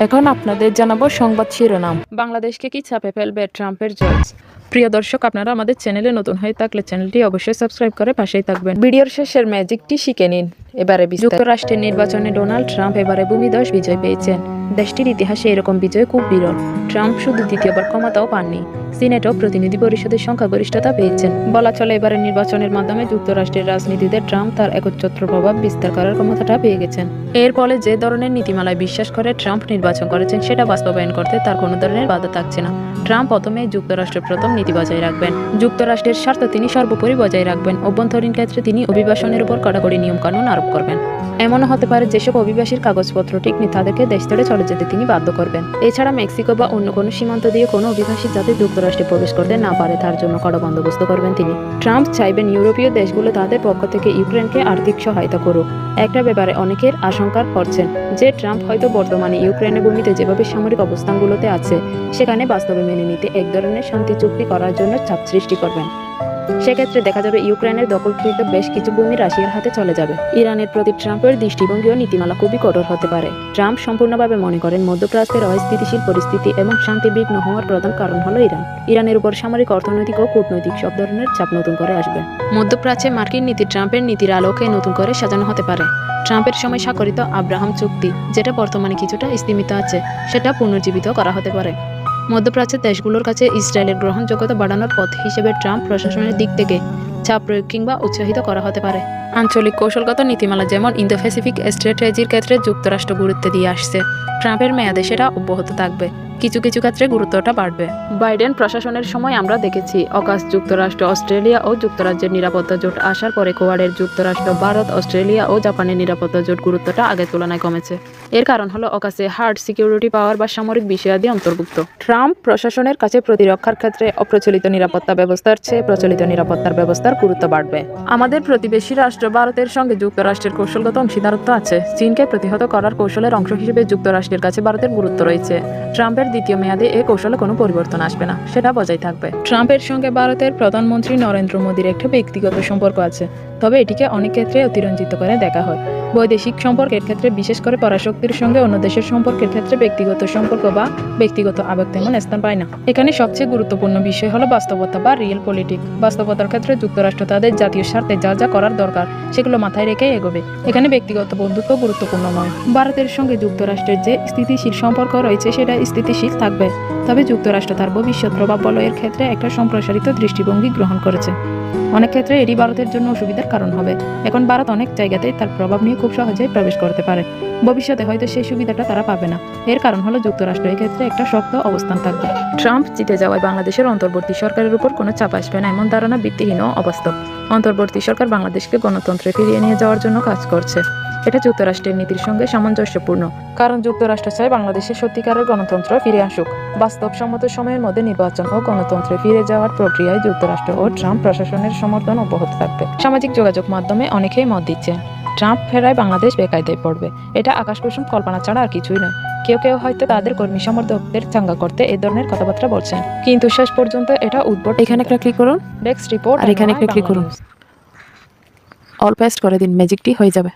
এখন আপনাদের জানাবো সংবাদ শিরোনাম। বাংলাদেশকে কি চাপে ফেলবে ট্রাম্পের জজ? প্রিয় দর্শক, আপনারা আমাদের চ্যানেলে নতুন হয়ে থাকলে চ্যানেলটি অবশ্যই সাবস্ক্রাইব করে পাশেই থাকবেন। ভিডিওর শেষের ম্যাজিকটি শিখে নিন। এবারে যুক্তরাষ্ট্রের নির্বাচনে ডোনাল্ড ট্রাম্প এবারে ভূমিধস বিজয় পেয়েছেন। দেশটির ইতিহাসে এরকম বিজয় খুব বিরল। ট্রাম্প শুধু দ্বিতীয়বার ক্ষমতাও পাননি, সিনেটও প্রতিনিধি পরিষদের সংখ্যাগরিষ্ঠতা পেয়েছেন। বলা চলে এবারের নির্বাচনের মাধ্যমে যুক্তরাষ্ট্রের রাজনীতিতে ট্রাম্প তার একচ্ছত্র প্রভাব বিস্তার করার ক্ষমতাটা পেয়ে গেছেন। এর ফলে যে ধরনের নীতিমালায় বিশ্বাস করে ট্রাম্প নির্বাচন করেছেন সেটা বাস্তবায়ন করতে তার কোনো ধরনের বাধা থাকছে না। ট্রাম্প প্রথমে যুক্তরাষ্ট্রের প্রথম নীতি বজায় রাখবেন। যুক্তরাষ্ট্রের স্বার্থ তিনি সর্বোপরি বজায় রাখবেন। অভ্যন্তরীণ ক্ষেত্রে তিনি অভিবাসনের উপর কড়াকড়ি নিয়মকানুন আরোপ করবেন। এমনও হতে পারে যেসব অভিবাসীর কাগজপত্র ঠিক নেই তাদেরকে দেশ ছেড়ে চলে যেতে তিনি বাধ্য করবেন। এছাড়া মেক্সিকো বা অন্য কোনো সীমান্ত দিয়ে কোনো অভিবাসী যাতে যুক্তরাষ্ট্রে প্রবেশ করতে না পারে তার জন্য কড়া বন্দোবস্ত করবেন তিনি। ট্রাম্প চাইবেন ইউরোপীয় দেশগুলো তাদের পক্ষ থেকে ইউক্রেনকে আর্থিক সহায়তা করুক। একটা ব্যাপারে অনেকের আশঙ্কা করছেন যে ট্রাম্প হয়তো বর্তমানে ইউক্রেনের ভূমিতে যেভাবে সামরিক অবস্থানগুলোতে আছে সেখানে বাস্তবে মেনে নিতে এক ধরনের শান্তি চুক্তি করার জন্য চাপ সৃষ্টি করবেন। সেক্ষেত্রে দেখা যাবে ইউক্রেনের দখলকৃত বেশ কিছু ভূমি রাশিয়ার হাতে চলে যাবে। ইরানের প্রতি ট্রাম্পের দৃষ্টিভঙ্গি ও নীতিমালা খুবই কঠোর হতে পারে। ট্রাম্প সম্পূর্ণভাবে মনে করেন মধ্যপ্রাচ্যের অস্থিতিশীল পরিস্থিতি এবং শান্তি বিঘ্ন হওয়ার প্রধান কারণ হলো ইরান। ইরানের উপর সামরিক, অর্থনৈতিক ও কূটনৈতিক সব ধরনের চাপ নতুন করে আসবে। মধ্যপ্রাচ্যে মার্কিন নীতি ট্রাম্পের নীতির আলোকে নতুন করে সাজানো হতে পারে। ট্রাম্পের সময় স্বাক্ষরিত আব্রাহাম চুক্তি, যেটা বর্তমানে কিছুটা স্থগিত আছে, সেটা পুনর্জীবিত করা হতে পারে। মধ্যপ্রাচ্যের দেশগুলোর কাছে ইসরায়েলের গ্রহণযোগ্যতা বাড়ানোর পথ হিসেবে ট্রাম্প প্রশাসনের দিক থেকে চাপ প্রয়োগ কিংবা উৎসাহিত করা হতে পারে। আঞ্চলিক কৌশলগত নীতিমালা যেমন ইন্দো প্যাসিফিক স্ট্র্যাটেজির ক্ষেত্রে যুক্তরাষ্ট্র গুরুত্ব দিয়ে আসছে। ট্রাম্পের মেয়াদে সেটা অব্যাহত থাকবে, কিছু কিছু ক্ষেত্রে গুরুত্বটা বাড়বে। বাইডেন প্রশাসনের সময় আমরা দেখেছি অকাশ যুক্তরাষ্ট্র, অস্ট্রেলিয়া ও যুক্তরাজ্যের নিরাপত্তা জোট আসার পরে কোয়াডের যুক্তরাষ্ট্র, ভারত, অস্ট্রেলিয়া ও জাপানের নিরাপত্তা জোট গুরুত্বটা আগের তুলনায় কমেছে। এর কারণ হলো অকাশে হার্ড সিকিউরিটি পাওয়ার বা সামরিক বিষয়াদি অন্তর্ভুক্ত। ট্রাম্প প্রশাসনের কাছে প্রতিরক্ষার ক্ষেত্রে অপ্রচলিত নিরাপত্তা ব্যবস্থার চেয়ে প্রচলিত নিরাপত্তার ব্যবস্থার গুরুত্ব বাড়বে। আমাদের প্রতিবেশী রাষ্ট্র ভারতের সঙ্গে যুক্তরাষ্ট্রের কৌশলগত অংশীদারত্ব আছে। চীনকে প্রতিহত করার কৌশলের অংশ হিসেবে যুক্তরাষ্ট্রের কাছে ভারতের গুরুত্ব রয়েছে। ট্রাম্পের দ্বিতীয় মেয়াদে এই কৌশলে কোনো পরিবর্তন আসবে না, সেটা বজায় থাকবে। ট্রাম্পের সঙ্গে ভারতের প্রধানমন্ত্রী নরেন্দ্র মোদীর একটা ব্যক্তিগত সম্পর্ক আছে, তবে এটিকে অনেক ক্ষেত্রে অতিরঞ্জিত করে দেখা হয়। বৈদেশিক সম্পর্কের ক্ষেত্রে, বিশেষ করে পরাশক্তির সঙ্গে অন্য দেশের সম্পর্কের ক্ষেত্রে ব্যক্তিগত সম্পর্ক বা ব্যক্তিগত আবেগ তেমন স্থান পায় না। এখানে সবচেয়ে গুরুত্বপূর্ণ বিষয় হলো বাস্তবতা বা রিয়েল পলিটিক্স। বাস্তবতার ক্ষেত্রে যুক্তরাষ্ট্র তাদের জাতীয় স্বার্থে যা যা করার দরকার সেগুলো মাথায় রেখে এগোবে। এখানে ব্যক্তিগত বন্ধুত্ব গুরুত্বপূর্ণ নয়। ভারতের সঙ্গে যুক্তরাষ্ট্রের যে স্থিতিশীল সম্পর্ক রয়েছে সেটা স্থিতিশীল থাকবে, তবে যুক্তরাষ্ট্র তার ভবিষ্যৎ প্রভাব বলয়ের ক্ষেত্রে একটা সম্প্রসারিত দৃষ্টিভঙ্গি গ্রহণ করেছে। অনেক ক্ষেত্রে এটি ভারতের জন্য অসুবিধার কারণ হবে। এখন ভারত অনেক জায়গাতেই তার প্রভাব নিয়ে খুব সহজেই প্রবেশ করতে পারে। ভবিষ্যতে হয়তো সেই সুবিধাটা তারা পাবে না। এর কারণ হলো যুক্তরাষ্ট্র এই ক্ষেত্রে একটা শক্ত অবস্থান থাকবে। ট্রাম্প জিতে যাওয়ায় বাংলাদেশের অন্তর্বর্তী সরকারের উপর কোনো চাপ আসবে না এমন ধারণা ভিত্তিহীন ও অবাস্তব। অন্তর্বর্তী সরকার বাংলাদেশকে গণতন্ত্রে ফিরিয়ে নিয়ে যাওয়ার জন্য কাজ করছে। এটা যুক্তরাষ্ট্রের নীতির সঙ্গে সামঞ্জস্যপূর্ণ, কারণ যুক্তরাষ্ট্র চায় বাংলাদেশের সত্যিকারের গণতন্ত্র ফিরে আসুক। বাস্তবসম্মত সময়ের মধ্যে নির্বাচন ও গণতন্ত্রে ফিরে যাওয়ার প্রক্রিয়ায় যুক্তরাষ্ট্র ও ট্রাম্প প্রশাসনের সমর্থন অব্যাহত থাকবে। সামাজিক যোগাযোগ মাধ্যমে অনেকেই মত দিচ্ছেন ট্রাম্প ফেরায় বাংলাদেশ বেকায়দায় পড়বে। এটা আকাশকুসুম কল্পনা ছাড়া আর কিছুই নয়। কেউ কেউ হয়তো তাদের কর্মী সমর্থকদের চাঙ্গা করতে এই ধরনের কথাবার্তা বলছেন, কিন্তু শেষ পর্যন্ত এটা উদ্ভট। এখানে একটা ক্লিক করুন, ডেস্ক রিপোর্ট, আর এখানে একটা ক্লিক করুন, অল পেস্ট করে দিন, ম্যাজিকটি হয়ে যাবে।